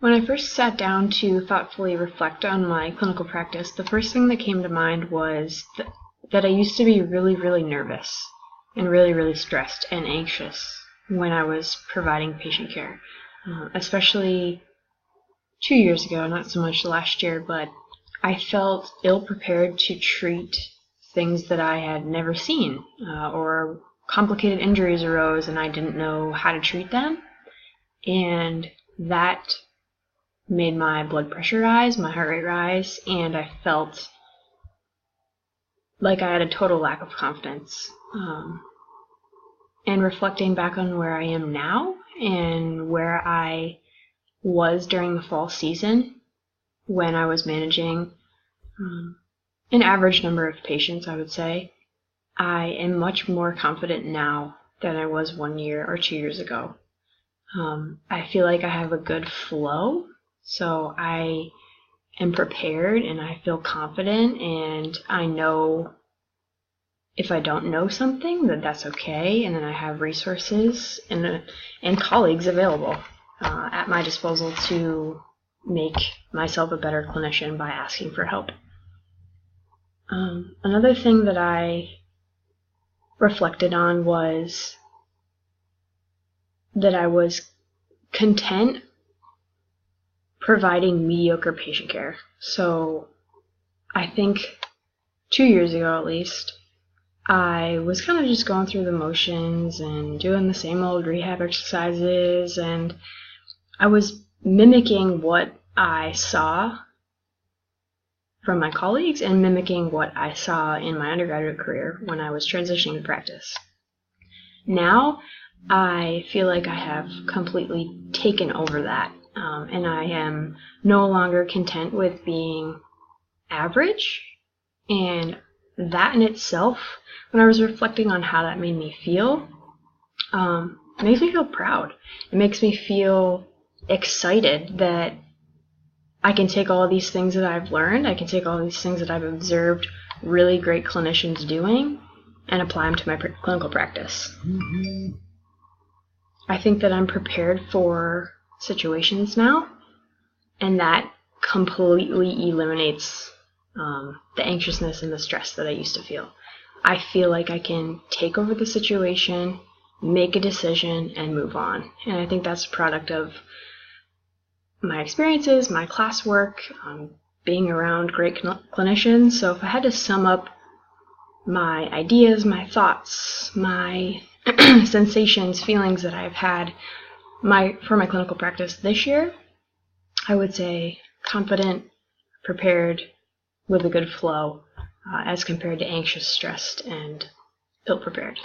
When I first sat down to thoughtfully reflect on my clinical practice, the first thing that came to mind was that I used to be really, really nervous and really, really stressed and anxious when I was providing patient care, especially 2 years ago, not so much last year, but I felt ill-prepared to treat things that I had never seen, or complicated injuries arose and I didn't know how to treat them, and that made my blood pressure rise, my heart rate rise, and I felt like I had a total lack of confidence. And reflecting back on where I am now and where I was during the fall season when I was managing an average number of patients, I would say, I am much more confident now than I was 1 year or 2 years ago. I feel like I have a good flow. So I am prepared and I feel confident, and I know if I don't know something that's okay, and then I have resources and colleagues available at my disposal to make myself a better clinician by asking for help. Another thing that I reflected on was that I was content providing mediocre patient care. So I think 2 years ago at least, I was kind of just going through the motions and doing the same old rehab exercises, and I was mimicking what I saw from my colleagues and mimicking what I saw in my undergraduate career when I was transitioning to practice. Now, I feel like I have completely taken over that. And I am no longer content with being average, and that in itself, when I was reflecting on how that made me feel, it makes me feel proud. It makes me feel excited that I can take all these things that I've learned, I can take all these things that I've observed really great clinicians doing, and apply them to my clinical practice. I think that I'm prepared for situations now, and that completely eliminates the anxiousness and the stress that I used to feel. I feel like I can take over the situation, make a decision, and move on. And I think that's a product of my experiences, my classwork, being around great clinicians. So if I had to sum up my ideas, my thoughts, my sensations, feelings that I've had for my clinical practice this year, I would say confident, prepared, with a good flow, as compared to anxious, stressed, and ill-prepared.